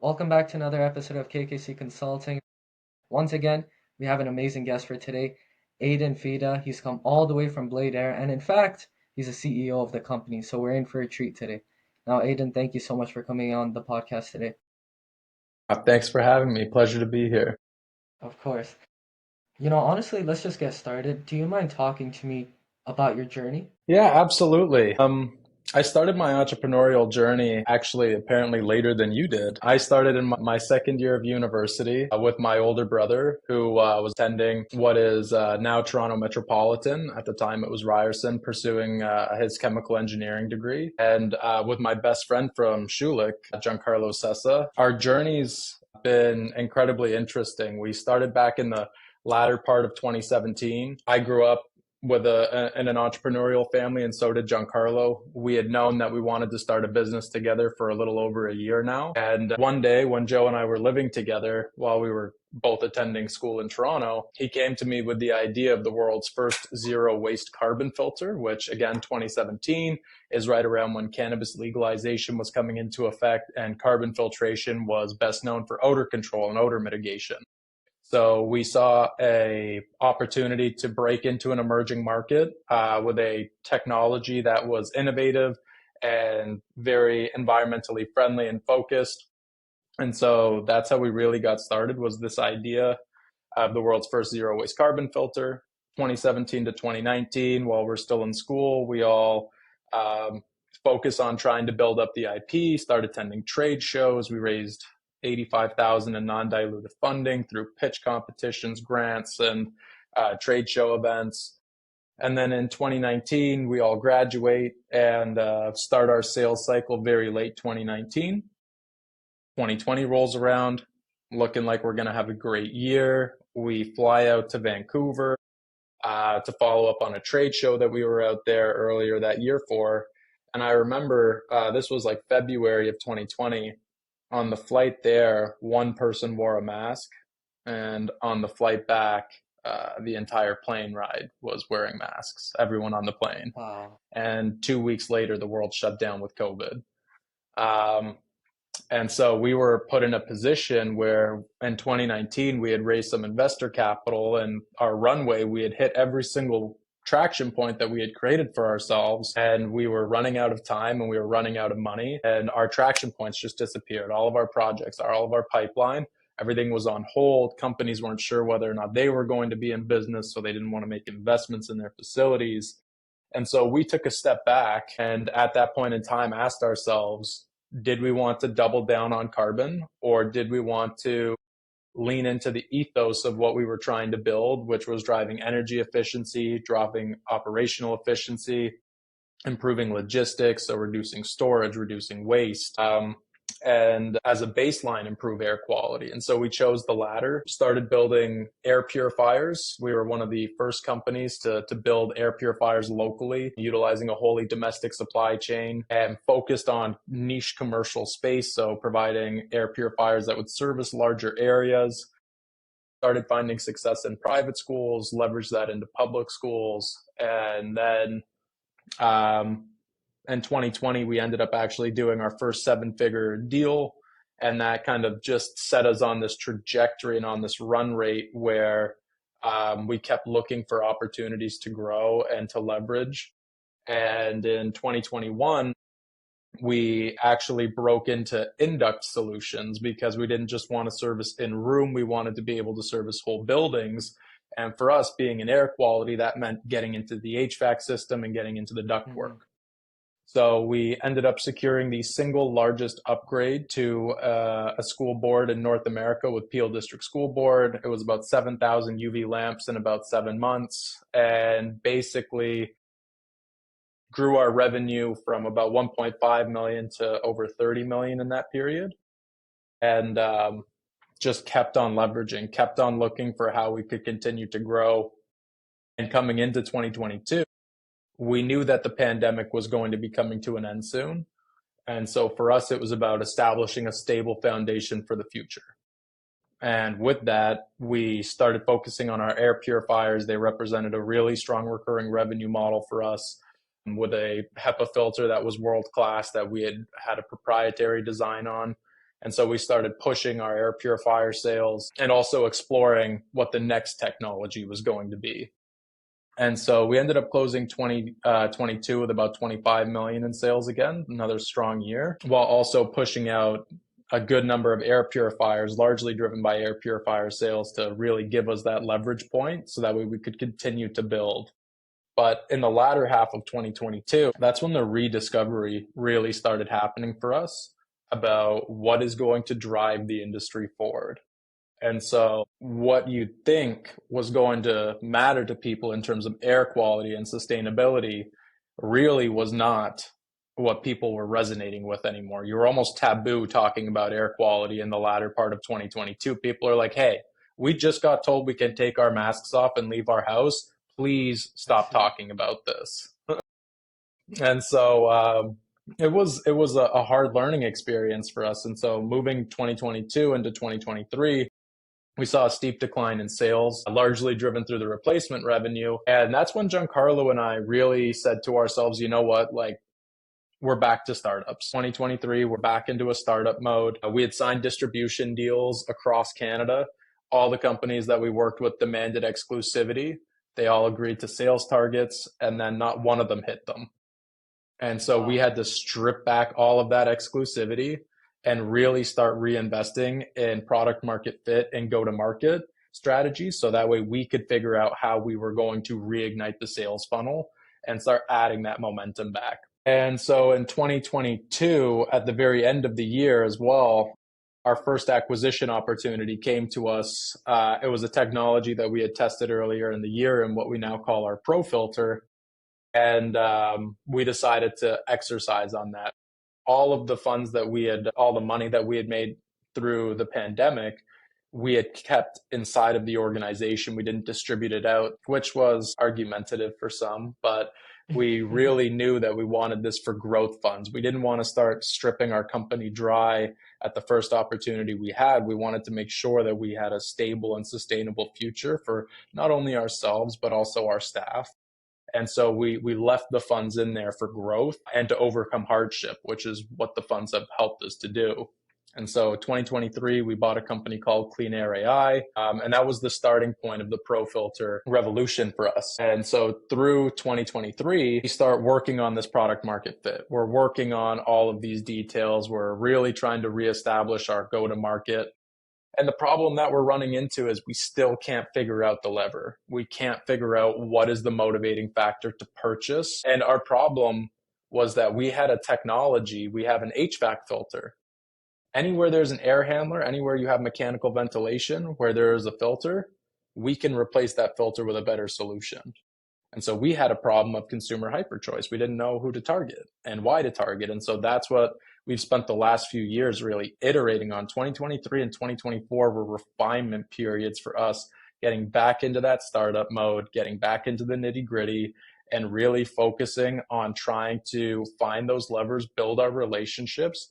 Welcome back to another episode of KKC Consulting. Once again, we have an amazing guest for today, Aidan Fida. He's come all the way from Blade Air, and in fact, he's a CEO of the company, so we're in for a treat today. Now, Aidan, thank you so much for coming on the podcast today. Thanks for having me. Pleasure to be here. Of course. Honestly, let's just get started. Do you mind talking to me about your journey? Yeah, absolutely. I started my entrepreneurial journey actually apparently later than you did. I started in my second year of university with my older brother who was attending what is now Toronto Metropolitan. At the time, it was Ryerson, pursuing his chemical engineering degree. And with my best friend from Schulich, Giancarlo Sessa, our journey's been incredibly interesting. We started back in the latter part of 2017. I grew up in an entrepreneurial family, and so did Giancarlo. We had known that we wanted to start a business together for a little over a year now. And one day when Joe and I were living together while we were both attending school in Toronto, he came to me with the idea of the world's first zero waste carbon filter, which again, 2017 is right around when cannabis legalization was coming into effect, and carbon filtration was best known for odor control and odor mitigation. So we saw a opportunity to break into an emerging market with a technology that was innovative and very environmentally friendly and focused. And so that's how we really got started, was this idea of the world's first zero waste carbon filter. 2017 to 2019, while we're still in school, we all focus on trying to build up the IP, start attending trade shows. We raised 85,000 in non-dilutive funding through pitch competitions, grants, and trade show events. And then in 2019, we all graduate and start our sales cycle very late 2019. 2020 rolls around, looking like we're going to have a great year. We fly out to Vancouver to follow up on a trade show that we were out there earlier that year for. And I remember this was like February of 2020. On the flight there, one person wore a mask, and on the flight back, the entire plane ride was wearing masks, everyone on the plane. Wow. And 2 weeks later, the world shut down with COVID. Um, and so we were put in a position where in 2019, we had raised some investor capital, and our runway, we had hit every single traction point that we had created for ourselves, and we were running out of time and we were running out of money, and our traction points just disappeared. All of our projects, all of our pipeline, everything was on hold. Companies weren't sure whether or not they were going to be in business, so they didn't want to make investments in their facilities. And so we took a step back and at that point in time asked ourselves, did we want to double down on carbon, or did we want to lean into the ethos of what we were trying to build, which was driving energy efficiency, dropping operational efficiency, improving logistics, so reducing storage, reducing waste, and as a baseline, improve air quality. And so we chose the latter, started building air purifiers. We were one of the first companies to build air purifiers locally, utilizing a wholly domestic supply chain, and focused on niche commercial space, so providing air purifiers that would service larger areas. Started finding success in private schools, leveraged that into public schools, and then in 2020, we ended up actually doing our first seven-figure deal. And that kind of just set us on this trajectory and on this run rate where we kept looking for opportunities to grow and to leverage. And in 2021, we actually broke into induct solutions because we didn't just want to service in room, we wanted to be able to service whole buildings. And for us, being in air quality, that meant getting into the HVAC system and getting into the ductwork. So we ended up securing the single largest upgrade to a school board in North America with Peel District School Board. It was about 7,000 UV lamps in about 7 months, and basically grew our revenue from about 1.5 million to over 30 million in that period. And just kept on leveraging, kept on looking for how we could continue to grow. And coming into 2022, we knew that the pandemic was going to be coming to an end soon. And so for us, it was about establishing a stable foundation for the future. And with that, we started focusing on our air purifiers. They represented a really strong recurring revenue model for us, with a HEPA filter that was world-class, that we had a proprietary design on. And so we started pushing our air purifier sales and also exploring what the next technology was going to be. And so we ended up closing 2022 with about 25 million in sales again, another strong year, while also pushing out a good number of air purifiers, largely driven by air purifier sales, to really give us that leverage point so that way we could continue to build. But in the latter half of 2022, that's when the rediscovery really started happening for us about what is going to drive the industry forward. And so what you think was going to matter to people in terms of air quality and sustainability really was not what people were resonating with anymore. You were almost taboo talking about air quality in the latter part of 2022. People are like, hey, we just got told we can take our masks off and leave our house. Please stop talking about this. And so it was a hard learning experience for us. And so moving 2022 into 2023, we saw a steep decline in sales, largely driven through the replacement revenue. And that's when Giancarlo and I really said to ourselves, you know what, like, we're back to startups. 2023, we're back into a startup mode. We had signed distribution deals across Canada. All the companies that we worked with demanded exclusivity. They all agreed to sales targets, and then not one of them hit them. And so we had to strip back all of that exclusivity and really start reinvesting in product market fit and go to market strategies. So that way we could figure out how we were going to reignite the sales funnel and start adding that momentum back. And so in 2022, at the very end of the year as well, our first acquisition opportunity came to us. It was a technology that we had tested earlier in the year in what we now call our Pro Filter. And we decided to exercise on that. All of the funds that all the money that we had made through the pandemic, we had kept inside of the organization. We didn't distribute it out, which was argumentative for some, but we really knew that we wanted this for growth funds. We didn't want to start stripping our company dry at the first opportunity we had. We wanted to make sure that we had a stable and sustainable future for not only ourselves, but also our staff. And so we left the funds in there for growth and to overcome hardship, which is what the funds have helped us to do. And so 2023, we bought a company called Clean Air AI, and that was the starting point of the Pro Filter revolution for us. And so through 2023, we start working on this product market fit. We're working on all of these details. We're really trying to reestablish our go-to-market. And the problem that we're running into is we still can't figure out the lever. We can't figure out what is the motivating factor to purchase. And our problem was that we had a technology, we have an HVAC filter. Anywhere there's an air handler, anywhere you have mechanical ventilation, where there is a filter, we can replace that filter with a better solution. And so we had a problem of consumer hyperchoice. We didn't know who to target and why to target. And so that's what we've spent the last few years really iterating on. 2023 and 2024 were refinement periods for us, getting back into that startup mode, getting back into the nitty gritty, and really focusing on trying to find those levers, build our relationships,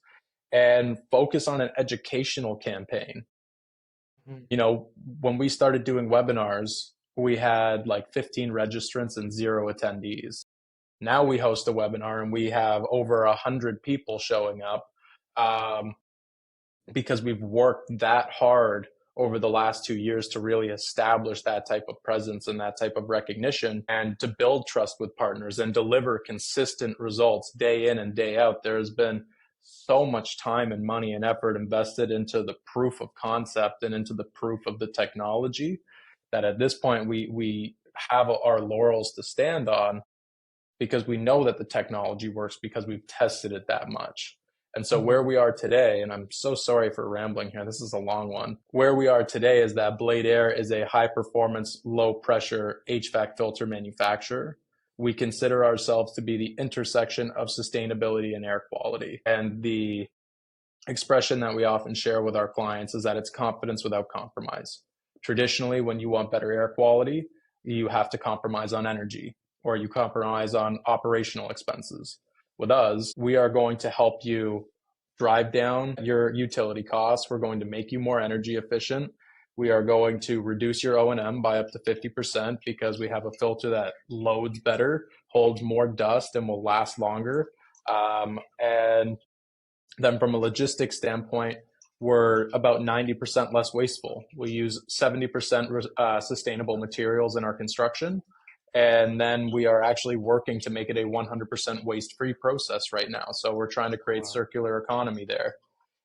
and focus on an educational campaign. You know, when we started doing webinars, we had like 15 registrants and 0 attendees. Now we host a webinar and we have over 100 people showing up because we've worked that hard over the last 2 years to really establish that type of presence and that type of recognition and to build trust with partners and deliver consistent results day in and day out. There has been so much time and money and effort invested into the proof of concept and into the proof of the technology that at this point we have our laurels to stand on because we know that the technology works because we've tested it that much. And so where we are today, and I'm so sorry for rambling here, this is a long one. Where we are today is that Blade Air is a high performance, low pressure HVAC filter manufacturer. We consider ourselves to be the intersection of sustainability and air quality. And the expression that we often share with our clients is that it's confidence without compromise. Traditionally, when you want better air quality, you have to compromise on energy or you compromise on operational expenses. With us, we are going to help you drive down your utility costs. We're going to make you more energy efficient. We are going to reduce your O&M by up to 50% because we have a filter that loads better, holds more dust, and will last longer. And then from a logistics standpoint, we're about 90% less wasteful. We use 70% sustainable materials in our construction. And then we are actually working to make it a 100% waste free process right now. So we're trying to create Wow. circular economy there.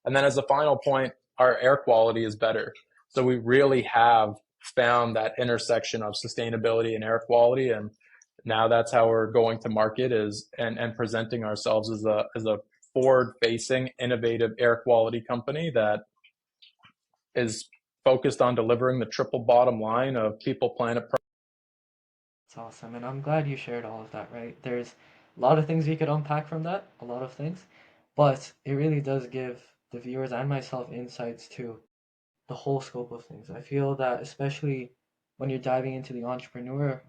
And then as a final point, our air quality is better. So we really have found that intersection of sustainability and air quality. And now that's how we're going to market is and presenting ourselves as a forward facing innovative air quality company that is focused on delivering the triple bottom line of people, planet. It's awesome, and I'm glad you shared all of that, right? There's a lot of things we could unpack from that, a lot of things, but it really does give the viewers and myself insights to the whole scope of things. I feel that especially when you're diving into the entrepreneurial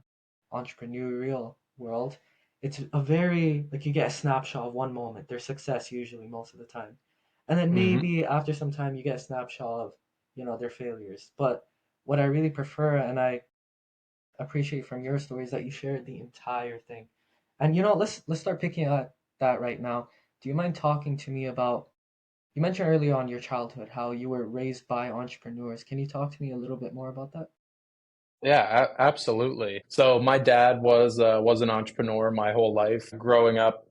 world, it's a very like you get a snapshot of one moment, their success usually most of the time. And then Mm-hmm. maybe after some time you get a snapshot of, their failures. But what I really prefer and I appreciate from your story is that you shared the entire thing. And let's start picking at that right now. Do you mind talking to me about you mentioned earlier on your childhood how you were raised by entrepreneurs. Can you talk to me a little bit more about that? Yeah, absolutely. So my dad was an entrepreneur my whole life. Growing up,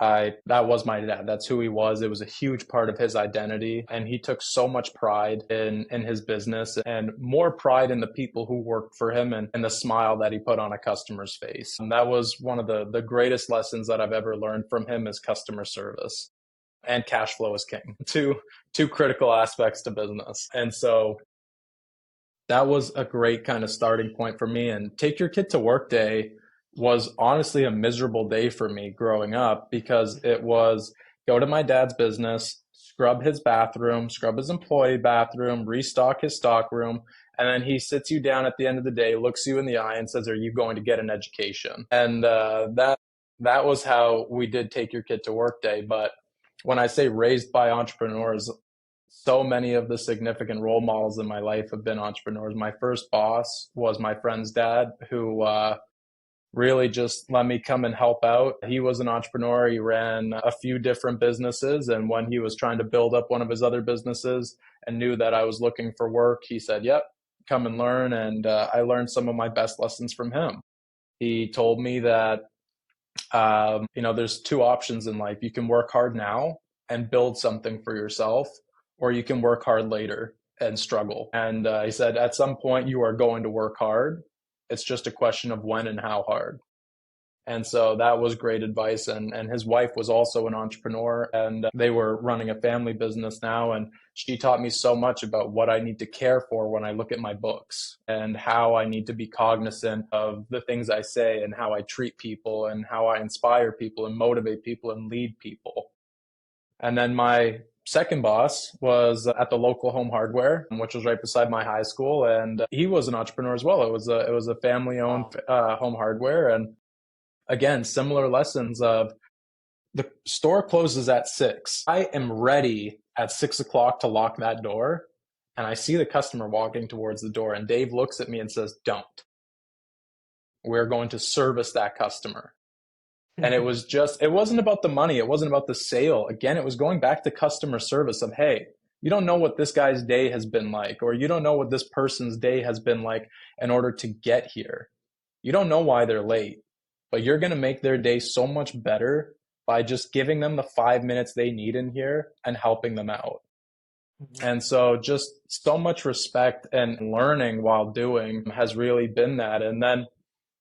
I that was my dad. That's who he was. It was a huge part of his identity, and he took so much pride in his business and more pride in the people who worked for him and the smile that he put on a customer's face. And that was one of the greatest lessons that I've ever learned from him is customer service and cash flow is king. Two critical aspects to business. And so that was a great kind of starting point for me. And take your kid to work day was honestly a miserable day for me growing up because it was go to my dad's business, scrub his bathroom, scrub his employee bathroom, restock his stock room. And then he sits you down at the end of the day, looks you in the eye, and says, "Are you going to get an education?" And that was how we did take your kid to work day. But when I say raised by entrepreneurs, so many of the significant role models in my life have been entrepreneurs. My first boss was my friend's dad, who really just let me come and help out. He was an entrepreneur. He ran a few different businesses. And when he was trying to build up one of his other businesses and knew that I was looking for work, he said, "Yep, come and learn." And I learned some of my best lessons from him. He told me that there's two options in life. You can work hard now and build something for yourself, or you can work hard later and struggle. And he said, at some point, you are going to work hard. It's just a question of when and how hard. And so that was great advice. And his wife was also an entrepreneur and they were running a family business now. And she taught me so much about what I need to care for when I look at my books and how I need to be cognizant of the things I say and how I treat people and how I inspire people and motivate people and lead people. And then my second boss was at the local home hardware, which was right beside my high school. And he was an entrepreneur as well. It was a family owned Wow. home hardware. And again, similar lessons of the store closes at 6. I am ready at 6 o'clock to lock that door. And I see the customer walking towards the door. And Dave looks at me and says, "Don't. We're going to service that customer." And it wasn't about the money. It wasn't about the sale. Again, it was going back to customer service of, hey, you don't know what this guy's day has been like, or you don't know what this person's day has been like in order to get here. You don't know why they're late, but you're going to make their day so much better by just giving them the 5 minutes they need in here and helping them out. Mhm. And so just so much respect and learning while doing has really been that. And then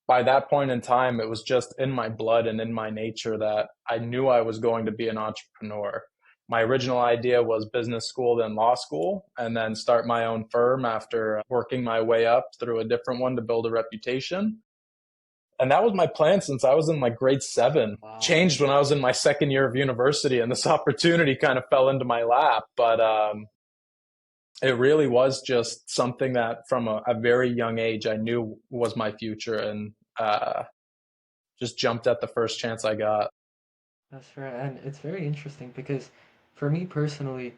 by that point in time, it was just in my blood and in my nature that I knew I was going to be an entrepreneur. My original idea was business school, then law school, and then start my own firm after working my way up through a different one to build a reputation. And that was my plan since I was in like grade 7. Wow. Changed when I was in my second year of university, and this opportunity kind of fell into my lap. But it really was just something that from a very young age I knew was my future, and just jumped at the first chance I got. That's fair. And it's very interesting because for me personally,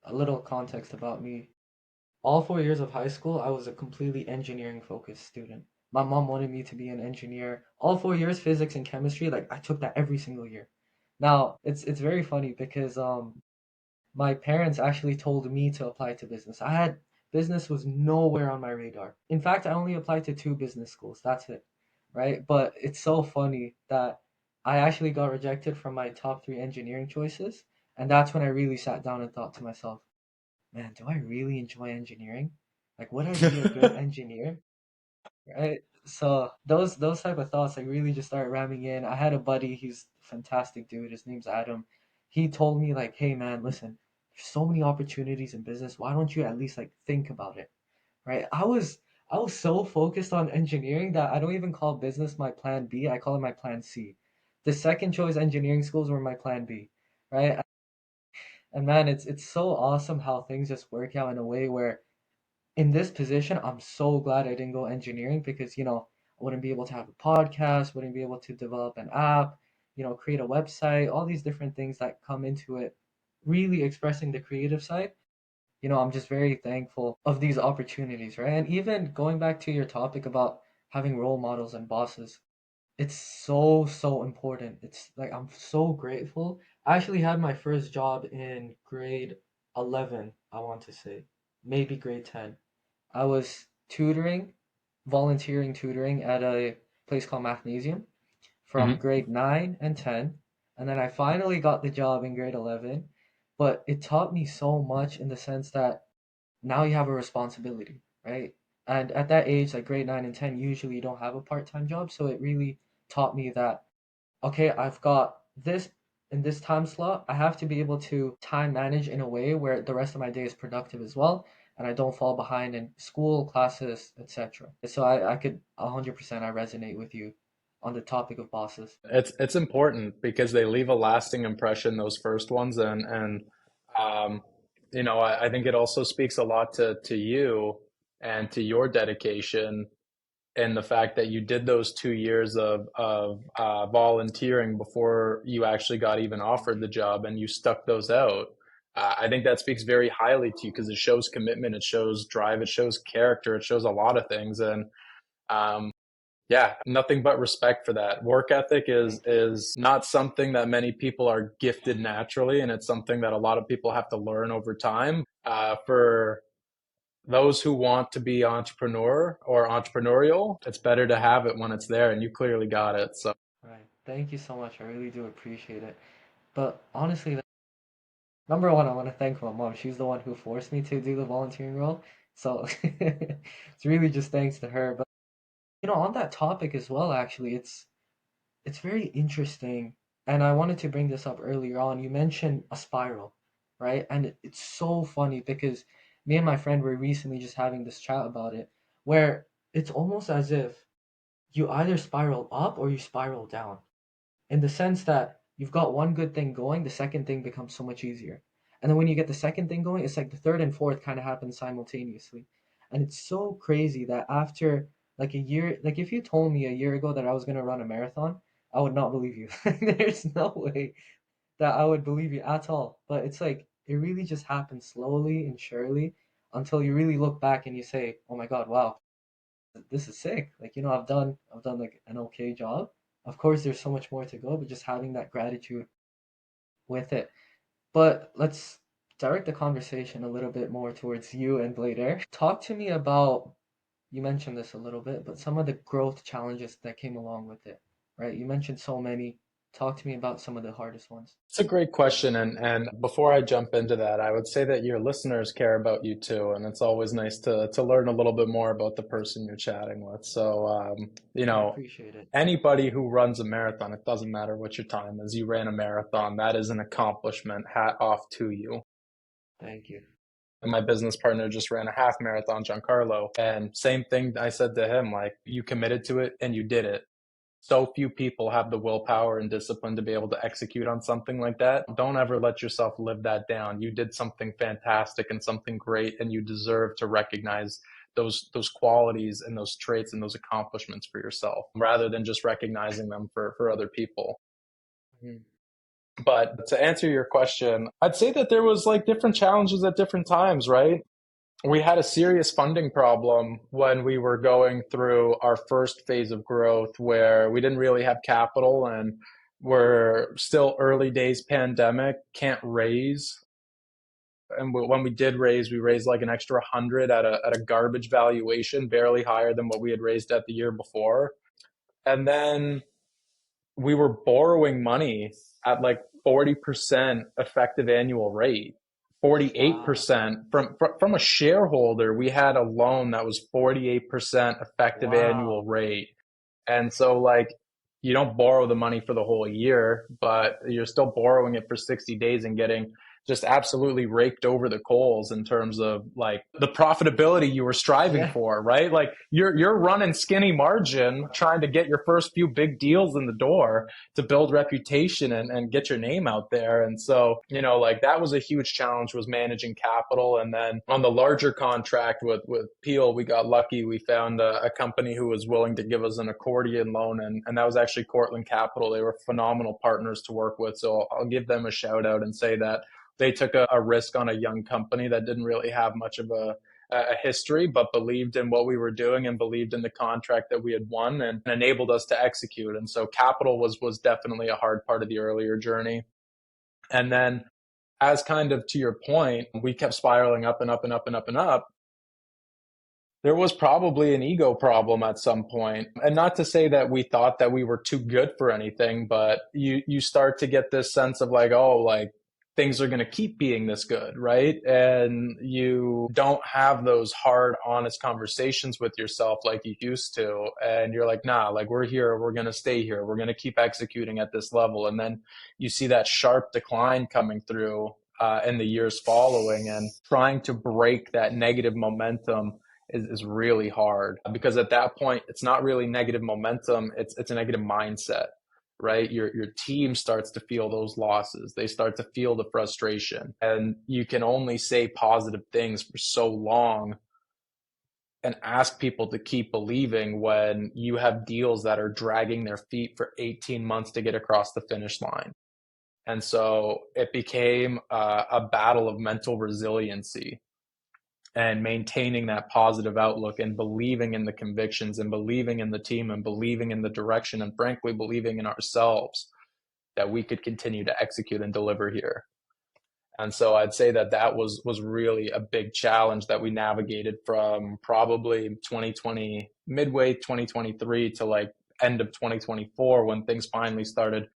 a little context about me. All 4 years of high school, I was a completely engineering focused student. My mom wanted me to be an engineer. All 4 years, physics and chemistry, like I took that every single year. Now, it's very funny because My parents actually told me to apply to business. I had business was nowhere on my radar. In fact, I only applied to two business schools. That's it, right? But it's so funny that I actually got rejected from my top three engineering choices, and that's when I really sat down and thought to myself, man, do I really enjoy engineering? Like, would I be a good engineer? Right? So those type of thoughts like really just started ramming in. I had a buddy, he's a fantastic dude. His name's Adam. He told me like, "Hey man, listen, there's so many opportunities in business. Why don't you at least like think about it?" Right? I was so focused on engineering that I don't even call business my plan B. I call it my plan C. The second choice engineering schools were my plan B, right? And man, it's so awesome how things just work out in a way where in this position, I'm so glad I didn't go engineering because, I wouldn't be able to have a podcast, wouldn't be able to develop an app, create a website, all these different things that come into it, really expressing the creative side. I'm just very thankful of these opportunities, right? And even going back to your topic about having role models and bosses, it's so, so important. It's like I'm so grateful. I actually had my first job in grade 11, I want to say, maybe grade 10. I was volunteering tutoring at a place called Mathnasium from Hmm. grade 9 and 10. And then I finally got the job in grade 11. But it taught me so much in the sense that now you have a responsibility, right? And at that age, like grade 9 and 10, usually you don't have a part time job. So it really taught me that, okay, I've got this in this time slot. I have to be able to time manage in a way where the rest of my day is productive as well, and I don't fall behind in school, classes, etc. So I could 100% I resonate with you on the topic of bosses. It's important because they leave a lasting impression, those first ones, and um, I think it also speaks a lot to you and to your dedication and the fact that you did those 2 years of volunteering before you actually got even Thank offered you. the job, and you stuck those out. I think that speaks very highly to you because it shows commitment, it shows drive, it shows character, it shows a lot of things, and um, yeah, nothing but respect for that. Work ethic is Thank you. is not something that many people are gifted naturally, and it's something that a lot of people have to learn over time. For those who want to be entrepreneur or entrepreneurial, it's better to have it when it's there, and you clearly got it. So Right. Thank you so much. I really do appreciate it. But honestly, number one, I want to thank my mom. She's the one who forced me to do the volunteering role. So it's really just thanks to her. But on that topic as well, actually, it's very interesting. And I wanted to bring this up earlier on. You mentioned a spiral, right? And it's so funny because me and my friend were recently just having this chat about it, where it's almost as if you either spiral up or you spiral down in the sense that you've got one good thing going, the second thing becomes so much easier. And then when you get the second thing going, it's like the third and fourth kind of happen simultaneously. And it's so crazy that after like a year, like if you told me a year ago that I was going to run a marathon, I would not believe you. There's no way that I would believe you at all. But it's like it really just happens slowly and surely until you really look back and you say, "Oh my God, wow, this is sick." Like, I've done like an okay job. Of course, there's so much more to go, but just having that gratitude with it. But let's direct the conversation a little bit more towards you and Blade Air. Talk to me about, you mentioned this a little bit, but some of the growth challenges that came along with it, right? You mentioned so many. Talk to me about some of the hardest ones. it's a great question, and before I jump into that, I would say that your listeners care about you too, and it's always nice to learn a little bit more about the person you're chatting with. So, I appreciate it. anybody who runs a marathon, it doesn't matter what your time is, you ran a marathon, that is an accomplishment. Hat off to you. Thank you. My business partner just ran a half marathon, Giancarlo, and same thing I said to him, like, you committed to it and you did it. So few people have the willpower and discipline to be able to execute on something like that. Don't ever let yourself live that down. You did something fantastic and something great, and you deserve to recognize those qualities and those traits and those accomplishments for yourself rather than just recognizing them for other people. Mhm. But to answer your question, I'd say that there was like different challenges at different times, right? We had a serious funding problem when we were going through our first phase of growth where we didn't really have capital and we're still early days pandemic, can't raise. And when we did raise, we raised like an extra 100 at a garbage valuation, barely higher than what we had raised at the year before. And then we were borrowing money at like 40% effective annual rate, Wow. 48% from a shareholder. We had a loan that was 48% effective Wow. annual rate. And so, like, you don't borrow the money for the whole year, but you're still borrowing it for 60 days and getting just absolutely raked over the coals in terms of like the profitability you were striving Yeah. for, right? Like you're running skinny margin trying to get your first few big deals in the door to build reputation and get your name out there. And so, like that was a huge challenge, was managing capital. And then on the larger contract with Peel, we got lucky. We found a company who was willing to give us an accordion loan, and that was actually Cortland Capital. They were phenomenal partners to work with. So I'll give them a shout out and say that they took a risk on a young company that didn't really have much of a history, but believed in what we were doing and believed in the contract that we had won and enabled us to execute. And so capital was definitely a hard part of the earlier journey. And then, as kind of to your point, we kept spiraling up and up and up and up and up. There was probably an ego problem at some point. And not to say that we thought that we were too good for anything, but you start to get this sense of like, oh, like things are going to keep being this good, right? And you don't have those hard, honest conversations with yourself like you used to. And you're like, nah, like we're here, we're going to stay here, we're going to keep executing at this level. And then you see that sharp decline coming through in the years following, and trying to break that negative momentum is really hard, because at that point it's not really negative momentum, it's a negative mindset, right? Your team starts to feel those losses, they start to feel the frustration, and you can only say positive things for so long and ask people to keep believing when you have deals that are dragging their feet for 18 months to get across the finish line. And so it became a battle of mental resiliency and maintaining that positive outlook and believing in the convictions and believing in the team and believing in the direction and frankly believing in ourselves that we could continue to execute and deliver here. And so I'd say that was really a big challenge that we navigated from probably 2020, midway 2023 to like end of 2024, when things finally started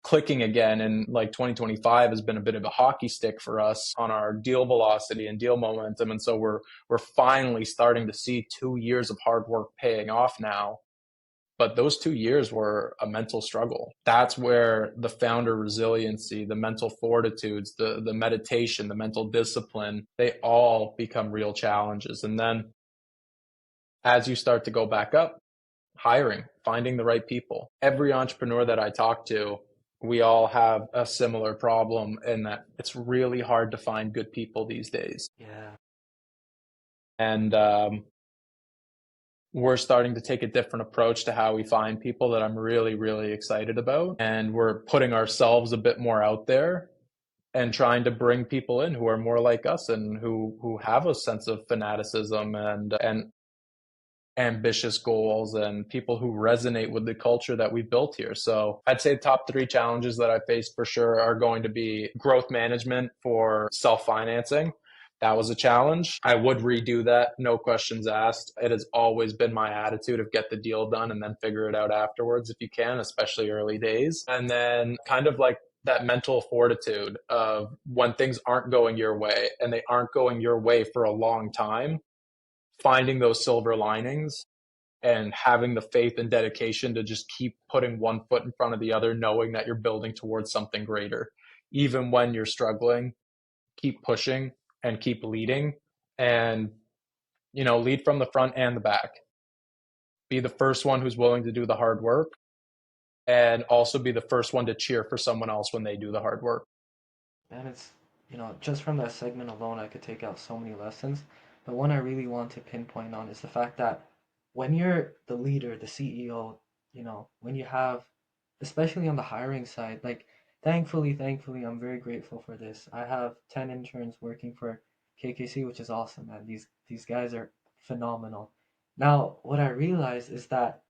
clicking again. And like 2025 has been a bit of a hockey stick for us on our deal velocity and deal momentum. And so we're finally starting to see 2 years of hard work paying off now. But those 2 years were a mental struggle. That's where the founder resiliency, the mental fortitudes, the meditation, the mental discipline, they all become real challenges. And then as you start to go back up, hiring, finding the right people. Every entrepreneur that I talk to, we all have a similar problem in that it's really hard to find good people these days. Yeah. And we're starting to take a different approach to how we find people that I'm really, really excited about. And we're putting ourselves a bit more out there and trying to bring people in who are more like us and who have a sense of fanaticism and ambitious goals, and people who resonate with the culture that we built here. So I'd say top 3 challenges that I faced for sure are going to be growth management for self-financing. That was a challenge. I would redo that, no questions asked. It has always been my attitude of get the deal done and then figure it out afterwards if you can, especially early days. And then kind of like that mental fortitude of when things aren't going your way, and they aren't going your way for a long time, finding those silver linings and having the faith and dedication to just keep putting one foot in front of the other, knowing that you're building towards something greater. Even when you're struggling, keep pushing and keep leading, and, lead from the front and the back. Be the first one who's willing to do the hard work, and also be the first one to cheer for someone else when they do the hard work. And just from that segment alone, I could take out so many lessons. But one I really want to pinpoint on is the fact that when you're the leader, the CEO, when you have, especially on the hiring side, like thankfully, I'm very grateful for this. I have 10 interns working for KKC, which is awesome, man. These guys are phenomenal. Now, what I realized is that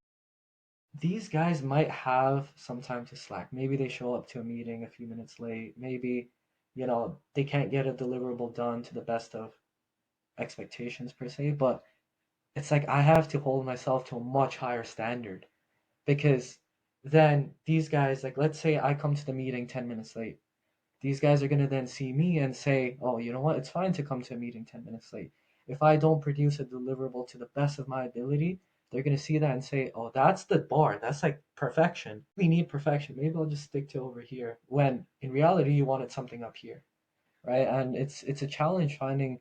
these guys might have some time to slack. Maybe they show up to a meeting a few minutes late. Maybe they can't get a deliverable done to the best of expectations per se, but it's like I have to hold myself to a much higher standard because then these guys, like, let's say I come to the meeting 10 minutes late. These guys are going to then see me and say, oh, you know what? It's fine to come to a meeting 10 minutes late. If I don't produce a deliverable to the best of my ability, they're going to see that and say, oh, that's the bar. That's like perfection. We need perfection. Maybe I'll just stick to over here. When in reality, you wanted something up here, right? And it's a challenge finding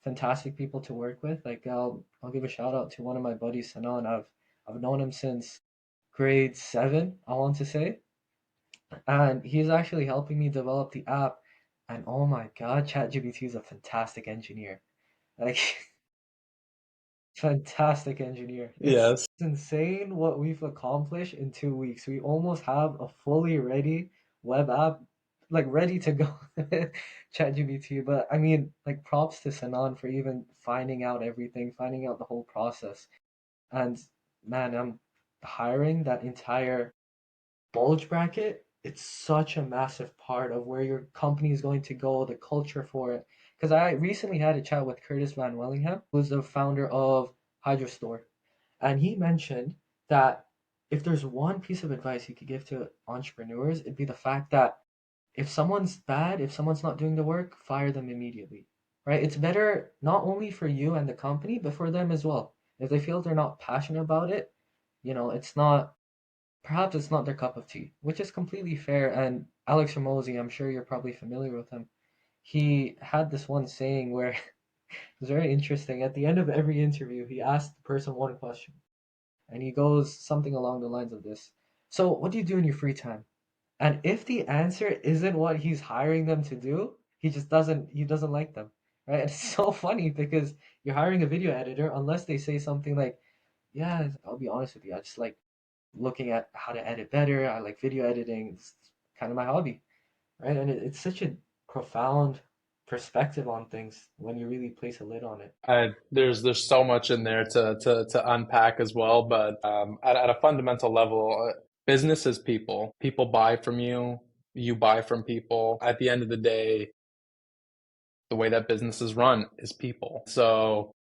fantastic people to work with. Like I'll give a shout out to one of my buddies, Sanan. I've known him since grade 7, I want to say, and he's actually helping me develop the app. And oh my god, ChatGPT is a fantastic engineer. Like fantastic engineer. It's Yes. insane what we've accomplished in 2 weeks. We almost have a fully ready web app, like ready to go. ChatGPT. But I mean, like props to Sanan for even finding out everything, finding out the whole process. And man, I'm hiring that entire bulge bracket. It's such a massive part of where your company is going to go, the culture for it. Because I recently had a chat with Curtis Van Wellingham, who's the founder of Hydro Store, and he mentioned that if there's one piece of advice he could give to entrepreneurs, it'd be the fact that if someone's bad, if someone's not doing the work, fire them immediately. Right? It's better not only for you and the company, but for them as well. If they feel they're not passionate about it, it's not perhaps it's not their cup of tea, which is completely fair. And Alex Ramosi, I'm sure you're probably familiar with him. He had this one saying where it was very interesting. At the end of every interview, he asked the person one question, and he goes something along the lines of this: "So, what do you do in your free time?" And if the answer isn't what he's hiring them to do, he doesn't like them, right? And it's so funny because you're hiring a video editor unless they say something like, "Yeah, I'll be honest with you, I just like looking at how to edit better. I like video editing. It's kind of my hobby, right?" And it's such a profound perspective on things when you really place a lid on it. There's so much in there to unpack as well, but at a fundamental level, business is people. People buy from you, you buy from people. At the end of the day, the way that business is run is people. So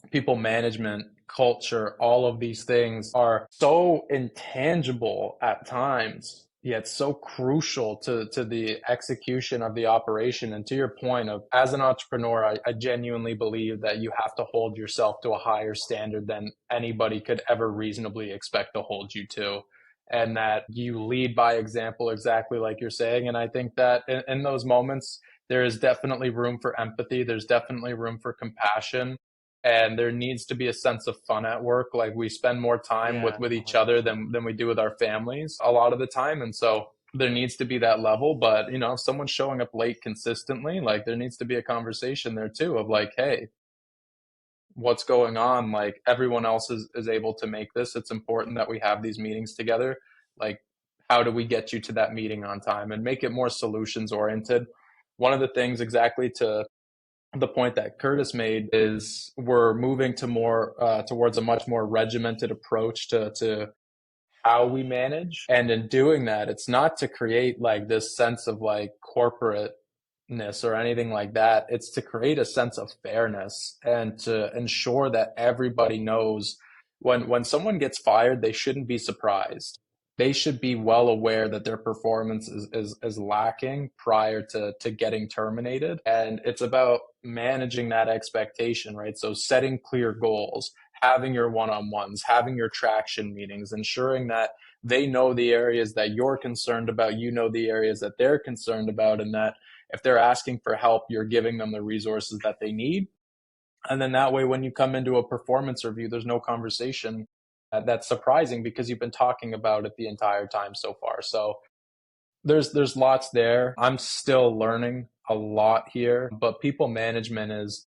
people management, culture, all of these things are so intangible at times, yet so crucial to the execution of the operation. And to your point of, as an entrepreneur, I genuinely believe that you have to hold yourself to a higher standard than anybody could ever reasonably expect to hold you to. And that you lead by example, exactly like you're saying. And I think that in those moments, there is definitely room for empathy. There's definitely room for compassion, and there needs to be a sense of fun at work. Like we spend more time Yeah, with each other 100%. than we do with our families a lot of the time. And so there needs to be that level. But if someone's showing up late consistently, like there needs to be a conversation there too of like, hey, what's going on? Like everyone else is able to make this. It's important that we have these meetings together. Like, how do we get you to that meeting on time and make it more solutions oriented? One of the things, exactly to the point that Curtis made, is we're moving to more towards a much more regimented approach to how we manage. And in doing that, it's not to create like this sense of like corporateness or anything like that. It's to create a sense of fairness and to ensure that everybody knows when someone gets fired, they shouldn't be surprised. They should be well aware that their performance is lacking prior to getting terminated. And it's about managing that expectation, right? So setting clear goals, having your one-on-ones, having your traction meetings, ensuring that they know the areas that you're concerned about, you know the areas that they're concerned about, and that if they're asking for help, you're giving them the resources that they need. And then that way, when you come into a performance review, there's no conversation that's surprising because you've been talking about it the entire time so far. So there's lots there. I'm still learning a lot here, but people management is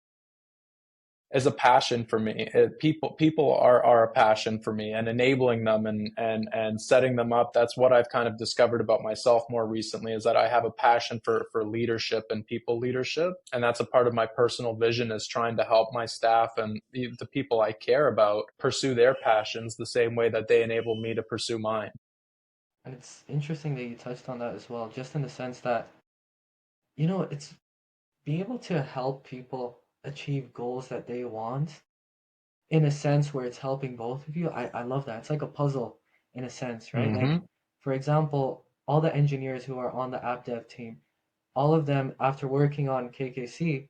a passion for me. People are a passion for me, and enabling them and setting them up. That's what I've kind of discovered about myself more recently, is that I have a passion for leadership and people leadership, and that's a part of my personal vision, is trying to help my staff and the people I care about pursue their passions the same way that they enable me to pursue mine. And it's interesting that you touched on that as well, just in the sense that it's being able to help people achieve goals that they want in a sense where it's helping both of you. I love that. It's like a puzzle in a sense, right? Like, Hmm. for example, all the engineers who are on the app dev team, all of them, after working on KKC,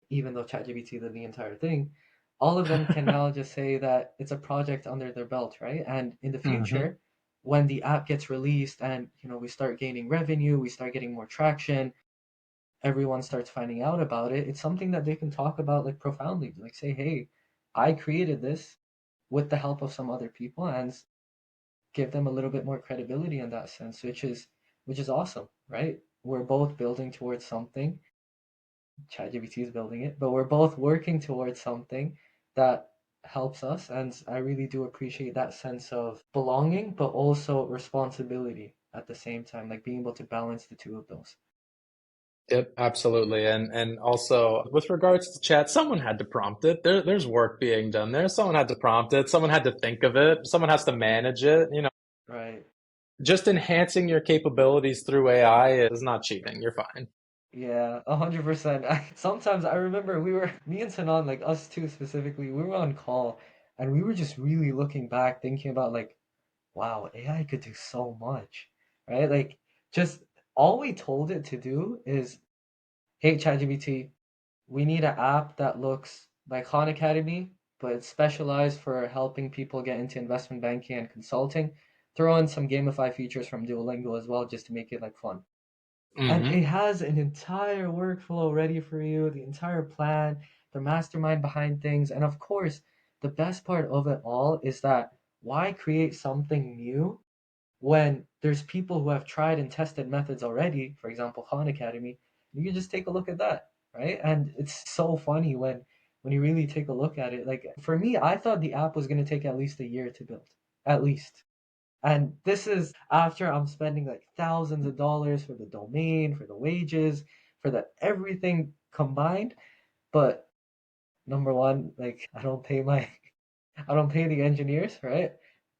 even though ChatGPT did the entire thing, all of them can now just say that it's a project under their belt, right? And in the Hmm. future, when the app gets released and we start gaining revenue, we start getting more traction, everyone starts finding out about it, it's something that they can talk about like profoundly, like say, hey, I created this with the help of some other people, and give them a little bit more credibility in that sense, which is awesome, right? We're both building towards something. ChatGPT is building it, but we're both working towards something that helps us, and I really do appreciate that sense of belonging, but also responsibility at the same time, like being able to balance the two of those. Yep, absolutely. And also with regards to chat, someone had to prompt it. There's work being done there. Someone had to prompt it. Someone had to think of it. Someone has to manage it. Right. Just enhancing your capabilities through AI is not cheating. You're fine. Yeah, 100%. Sometimes I remember me and Sanan, like us two specifically, we were on call and we were just really looking back, thinking about like, wow, AI could do so much, right? Like, just all we told it to do is, hey, ChatGPT, we need an app that looks like Khan Academy, but it's specialized for helping people get into investment banking and consulting. Throw in some gamify features from Duolingo as well, just to make it like fun. And Hmm. it has an entire workflow ready for you, the entire plan, the mastermind behind things. And of course, the best part of it all is that why create something new when there's people who have tried and tested methods already, for example, Khan Academy, you can just take a look at that, right? And it's so funny when you really take a look at it. Like for me, I thought the app was going to take at least a year to build, at least. And this is after I'm spending like thousands of dollars for the domain, for the wages, for the everything combined. But number one, like I don't pay the engineers, right?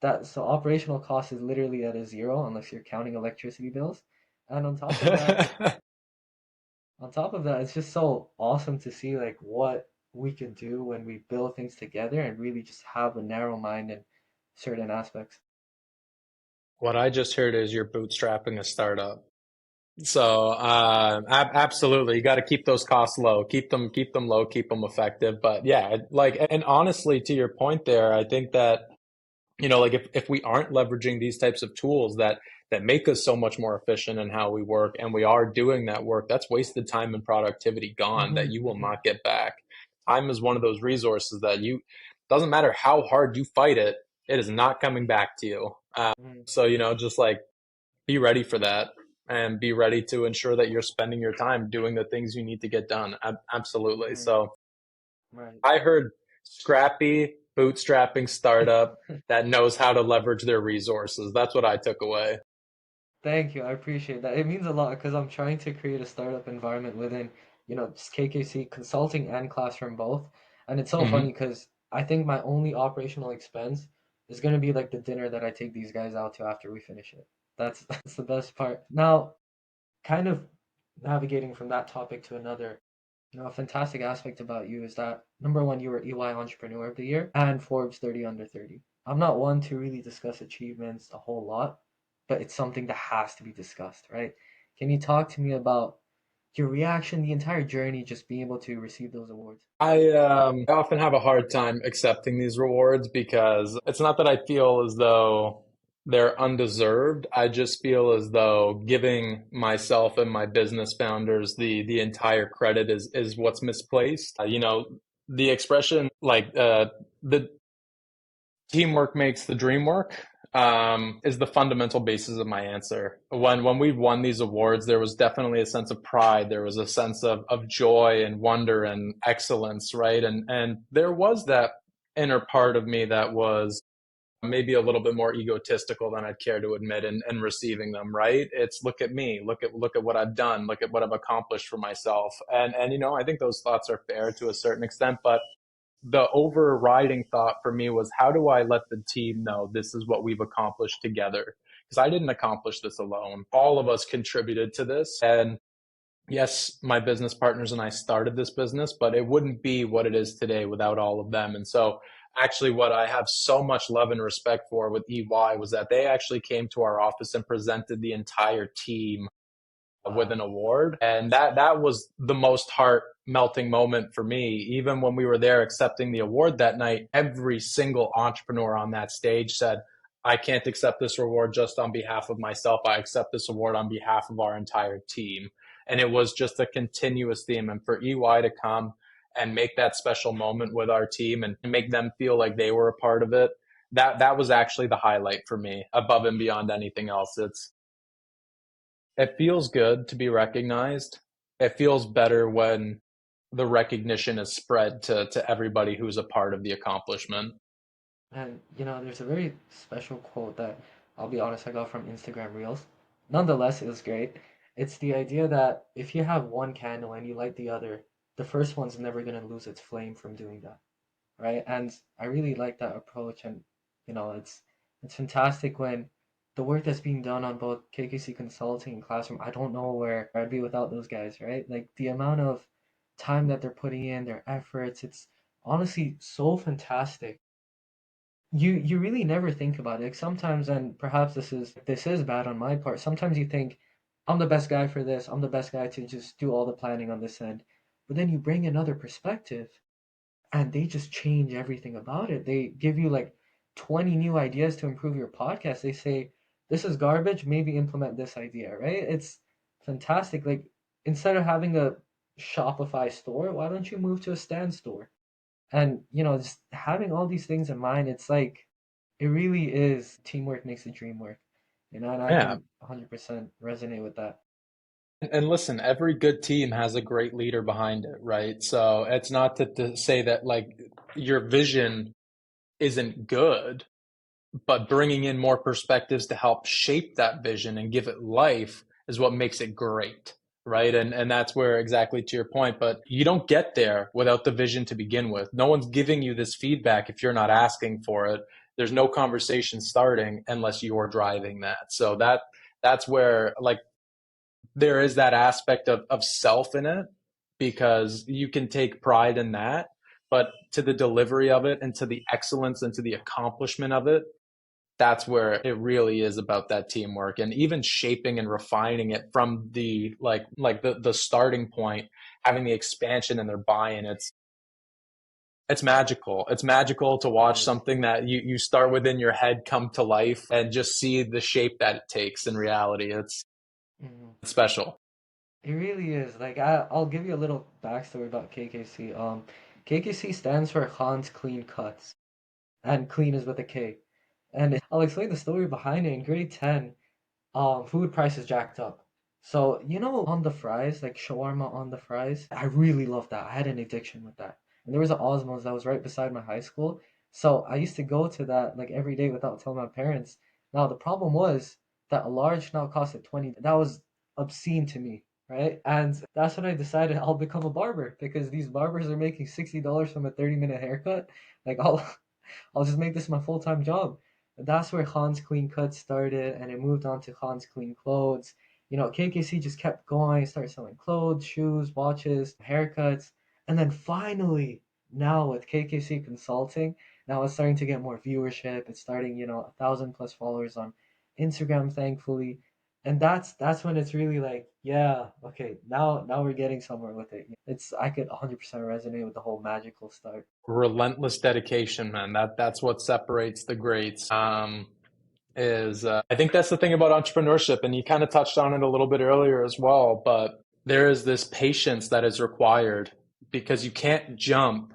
That so operational cost is literally at a zero unless you're counting electricity bills. And on top of that, it's just so awesome to see like what we can do when we build things together and really just have a narrow mind in certain aspects. What I just heard is you're bootstrapping a startup. So, absolutely, you got to keep those costs low, keep them low, keep them effective. But yeah, like, and honestly, to your point there, I think that like if we aren't leveraging these types of tools that make us so much more efficient in how we work, and we are doing that work, that's wasted time and productivity gone that you will Mm-hmm. not get back. Time is one of those resources that you doesn't matter how hard you fight it, it is not coming back to you. Mm-hmm. So just like be ready for that and be ready to ensure that you're spending your time doing the things you need to get done. Absolutely. Mm-hmm. So Right. I heard scrappy bootstrapping startup that knows how to leverage their resources. That's what I took away. Thank you. I appreciate that. It means a lot because I'm trying to create a startup environment within, just KKC consulting and classroom both. And it's so funny Hmm. because I think my only operational expense is going to be like the dinner that I take these guys out to after we finish it. That's the best part. Now, kind of navigating from that topic to another, a fantastic aspect about you is that number one, you were EY Entrepreneur of the Year and Forbes 30 Under 30. I'm not one to really discuss achievements a whole lot, but it's something that has to be discussed, right? Can you talk to me about your reaction, the entire journey, just being able to receive those awards? I often have a hard time accepting these rewards because it's not that I feel as though they're undeserved. I just feel as though giving myself and my business founders the entire credit is what's misplaced. The expression like the teamwork makes the dream work is the fundamental basis of my answer. When we won these awards, there was definitely a sense of pride. There was a sense of joy and wonder and excellence, right? And there was that inner part of me that was maybe a little bit more egotistical than I'd care to admit in receiving them, right? It's look at me, look at what I've done, look at what I've accomplished for myself. And I think those thoughts are fair to a certain extent, but the overriding thought for me was how do I let the team know this is what we've accomplished together? Because I didn't accomplish this alone. All of us contributed to this. And yes, my business partners and I started this business, but it wouldn't be what it is today without all of them. And so, actually, what I have so much love and respect for with EY was that they actually came to our office and presented the entire team with Wow. an award. And that was the most heart melting moment for me. Even when we were there accepting the award that night, every single entrepreneur on that stage said, I can't accept this award just on behalf of myself. I accept this award on behalf of our entire team. And it was just a continuous theme. And for EY to come and make that special moment with our team and make them feel like they were a part of it, that was actually the highlight for me above and beyond anything else. It feels good to be recognized. It feels better when the recognition is spread to everybody who's a part of the accomplishment. And there's a very special quote that I'll be honest, I got from Instagram Reels. Nonetheless, it was great. It's the idea that if you have one candle and you light the other, the first one's never gonna lose its flame from doing that, right? And I really like that approach, and it's fantastic when the work that's being done on both KKC Consulting and Classroom. I don't know where I'd be without those guys, right? Like the amount of time that they're putting in, their efforts, it's honestly so fantastic. You really never think about it. Like sometimes, and perhaps this is bad on my part. Sometimes you think, I'm the best guy for this. I'm the best guy to just do all the planning on this end. But then you bring another perspective, and they just change everything about it. They give you like 20 new ideas to improve your podcast. They say, this is garbage, maybe implement this idea, right? It's fantastic. Like instead of having a Shopify store, why don't you move to a stand store? And just having all these things in mind, it's like it really is teamwork makes the dream work. And I Yeah. can 100% resonate with that. And listen, every good team has a great leader behind it, right? So it's not to say that like your vision isn't good, but bringing in more perspectives to help shape that vision and give it life is what makes it great, right? And that's where, exactly to your point, but you don't get there without the vision to begin with. No one's giving you this feedback if you're not asking for it. There's no conversation starting unless you're driving that. So that's where like there is that aspect of self in it, because you can take pride in that, but to the delivery of it and to the excellence and to the accomplishment of it, that's where it really is about that teamwork and even shaping and refining it from the like the starting point, having the expansion and their buy-in. It's magical. It's magical to It watch is. something that you start within your head come to life and just see the shape that it takes in reality. It's Mhm. special. It really is. Like I'll give you a little backstory about KKC. KKC stands for Khan's Clean Cuts, and clean is with a K. And I'll explain the story behind it. In grade 10, food prices jacked up. So, on the fries, like shawarma on the fries, I really loved that. I had an addiction with that. And there was an Osmos that was right beside my high school. So I used to go to that like every day without telling my parents. Now the problem was that a large now costed 20. That was obscene to me, right? And that's when I decided I'll become a barber because these barbers are making $60 from a 30-minute haircut. Like I'll just make this my full-time job. That's where Hans Clean Cuts started, and it moved on to Hans Clean Clothes. KKC just kept going, started selling clothes, shoes, watches, haircuts, and then finally, now with KKC Consulting, now it's starting to get more viewership. It's starting, 1,000 plus followers on Instagram, thankfully, and that's when it's really like, yeah, okay, now we're getting somewhere with it. I could 100% resonate with the whole magical start. Relentless dedication, man. That's what separates the greats. Is I think that's the thing about entrepreneurship, and you kind of touched on it a little bit earlier as well. But there is this patience that is required because you can't jump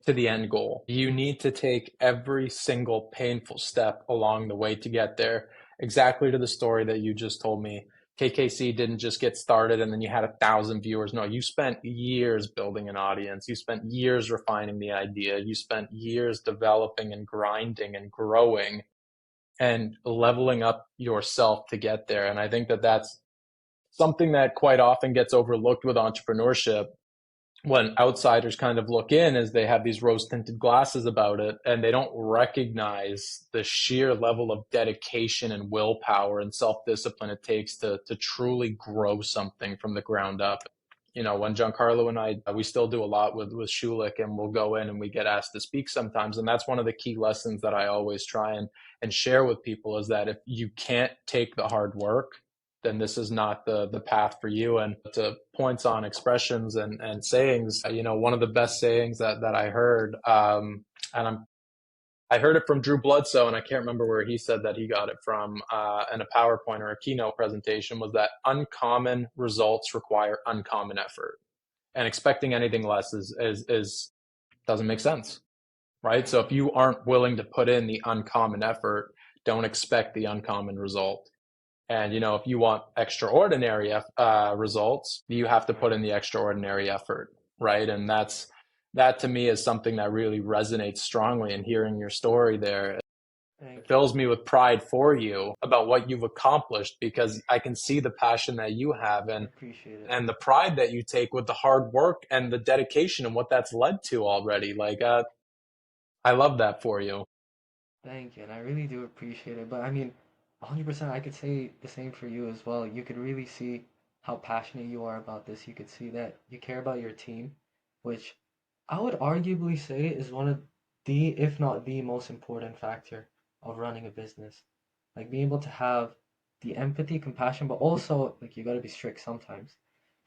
to the end goal. You need to take every single painful step along the way to get there. Exactly to the story that you just told me. KKC didn't just get started and then you had 1,000 viewers. No, you spent years building an audience. You spent years refining the idea. You spent years developing and grinding and growing and leveling up yourself to get there. And I think that that's something that quite often gets overlooked with entrepreneurship, when outsiders kind of look in is they have these rose tinted glasses about it and they don't recognize the sheer level of dedication and willpower and self discipline it takes to truly grow something from the ground up. You know, when Giancarlo and I, we still do a lot with Schulich, and we'll go in and we get asked to speak sometimes. And that's one of the key lessons that I always try and share with people is that if you can't take the hard work, then this is not the path for you. And to points on expressions and sayings, you know, one of the best sayings that I heard, and I heard it from Drew Bledsoe, and I can't remember where he said that he got it from, in a PowerPoint or a keynote presentation, was that uncommon results require uncommon effort, and expecting anything less is doesn't make sense, right? So if you aren't willing to put in the uncommon effort, don't expect the uncommon result. And, you know, if you want extraordinary results, you have to put in the extraordinary effort, right? And that to me is something that really resonates strongly in hearing your story there. It Thank you. fills me with pride for you about what you've accomplished because I can see the passion that you have I appreciate it. and the pride that you take with the hard work and the dedication and what that's led to already. Like, I love that for you. Thank you, and I really do appreciate it. But I mean, 100% I could say the same for you as well. You could really see how passionate you are about this. You could see that you care about your team, which I would arguably say is one of the, if not the most important factor of running a business. Like being able to have the empathy, compassion, but also like you got to be strict sometimes.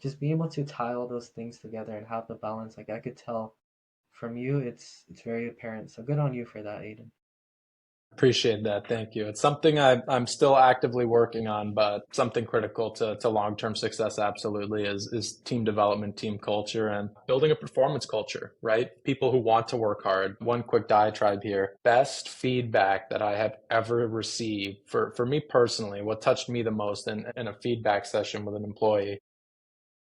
Just being able to tie all those things together and have the balance. Like I could tell from you, it's very apparent. So good on you for that, Aiden. Appreciate that. Thank you. It's something I'm still actively working on, but something critical to long-term success absolutely is team development, team culture, and building a performance culture, right? People who want to work hard. One quick diatribe here. Best feedback that I have ever received for me personally, what touched me the most in a feedback session with an employee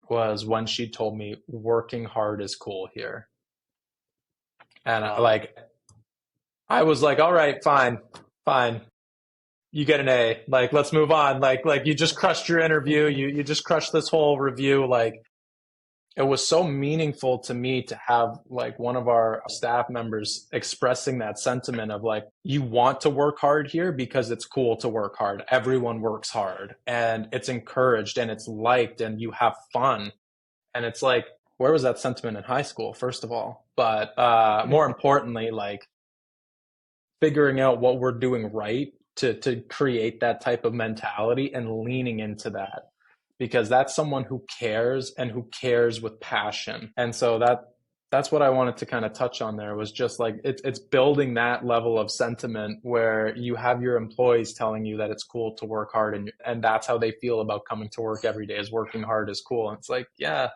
was when she told me working hard is cool here. And Wow. I was like, all right, fine, fine. You get an A. Like, let's move on. Like you just crushed your interview. You just crushed this whole review. Like, it was so meaningful to me to have like one of our staff members expressing that sentiment of like, you want to work hard here because it's cool to work hard. Everyone works hard and it's encouraged and it's liked and you have fun. And it's like, where was that sentiment in high school, first of all? But more importantly, like figuring out what we're doing right to create that type of mentality and leaning into that because that's someone who cares and who cares with passion. And so that's what I wanted to kind of touch on there was just like it's building that level of sentiment where you have your employees telling you that it's cool to work hard and that's how they feel about coming to work every day is working hard is cool. And it's like, yeah,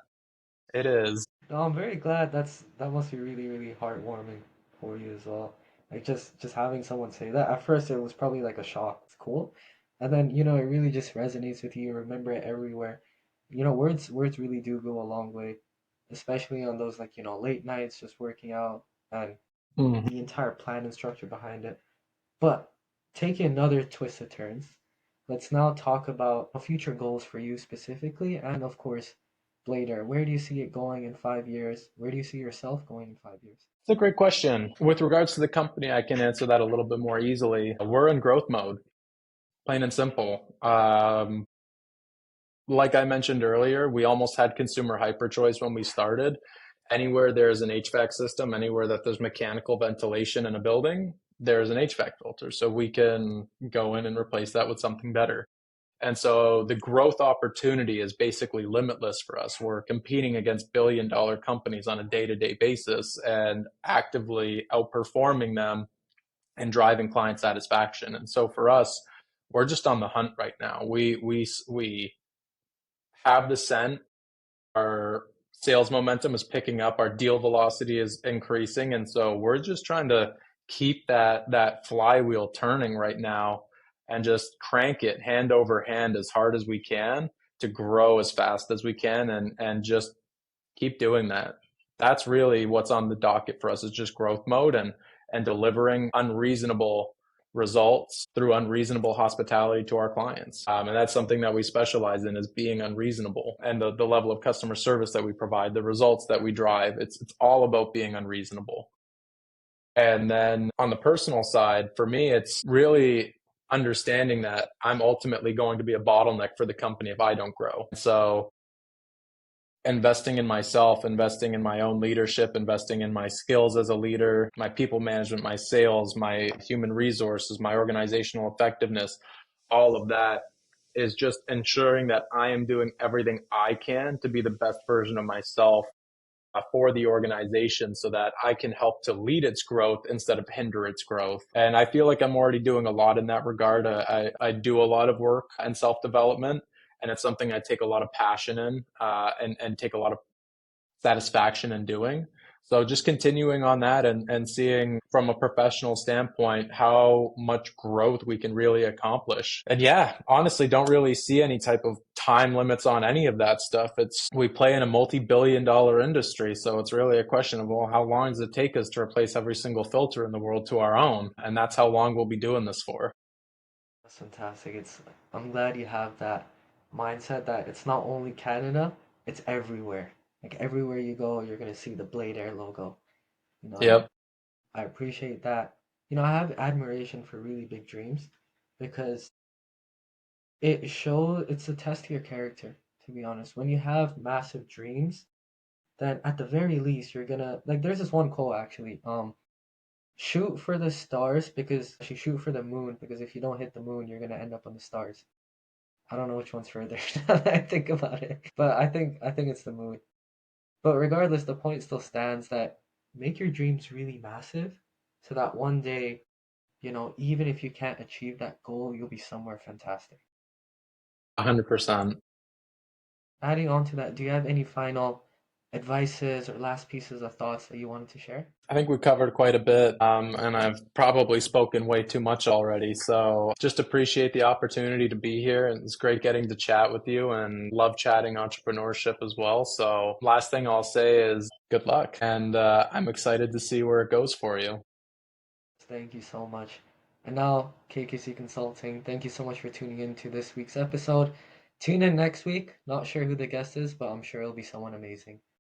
it is. No, I'm very glad. That must be really, really heartwarming for you as well. Like just having someone say that. At first, it was probably like a shock. It's cool, and then it really just resonates with you. You remember it everywhere. Words really do go a long way, especially on those like late nights, just working out and Mhm. the entire plan and structure behind it. But taking another twist of turns, let's now talk about future goals for you specifically, and of course, later. Where do you see it going in 5 years? Where do you see yourself going in 5 years? It's a great question. With regards to the company, I can answer that a little bit more easily. We're in growth mode, plain and simple. Like I mentioned earlier, we almost had consumer hyper choice when we started. Anywhere there's an HVAC system, anywhere that there's mechanical ventilation in a building, there's an HVAC filter. So we can go in and replace that with something better. And so the growth opportunity is basically limitless for us. We're competing against billion-dollar companies on a day-to-day basis and actively outperforming them and driving client satisfaction. And so for us, we're just on the hunt right now. We have the scent. Our sales momentum is picking up. Our deal velocity is increasing, and so we're just trying to keep that flywheel turning right now and just crank it hand over hand as hard as we can to grow as fast as we can and just keep doing that. That's really what's on the docket for us is just growth mode and delivering unreasonable results through unreasonable hospitality to our clients. And that's something that we specialize in, is being unreasonable. And the level of customer service that we provide, the results that we drive, it's all about being unreasonable. And then on the personal side, for me, it's really understanding that I'm ultimately going to be a bottleneck for the company if I don't grow. So investing in myself, investing in my own leadership, investing in my skills as a leader, my people management, my sales, my human resources, my organizational effectiveness, all of that is just ensuring that I am doing everything I can to be the best version of myself for the organization so that I can help to lead its growth instead of hinder its growth. And I feel like I'm already doing a lot in that regard. I do a lot of work and self-development, and it's something I take a lot of passion in and take a lot of satisfaction in doing. So just continuing on that and seeing from a professional standpoint how much growth we can really accomplish. And yeah, honestly, don't really see any type of time limits on any of that stuff. We play in a multi-billion-dollar industry. So it's really a question of, well, how long does it take us to replace every single filter in the world to our own? And that's how long we'll be doing this for. That's fantastic. I'm glad you have that mindset that it's not only Canada, it's everywhere. Like everywhere you go, you're gonna see the Blade Air logo. And Yep. I appreciate that. I have admiration for really big dreams because it's a test to your character, to be honest. When you have massive dreams, then at the very least you're gonna like there's this one quote actually. Shoot for the stars because you shoot for the moon because if you don't hit the moon, you're gonna end up on the stars. I don't know which one's further now that I think about it. But I think it's the moon. But regardless, the point still stands that make your dreams really massive so that one day, even if you can't achieve that goal, you'll be somewhere fantastic. 100%. Adding on to that, do you have any final advices or last pieces of thoughts that you wanted to share? I think we covered quite a bit, and I've probably spoken way too much already. So just appreciate the opportunity to be here. And it's great getting to chat with you and love chatting entrepreneurship as well. So last thing I'll say is good luck. And I'm excited to see where it goes for you. Thank you so much. And now, KKC Consulting, thank you so much for tuning in to this week's episode. Tune in next week. Not sure who the guest is, but I'm sure it'll be someone amazing.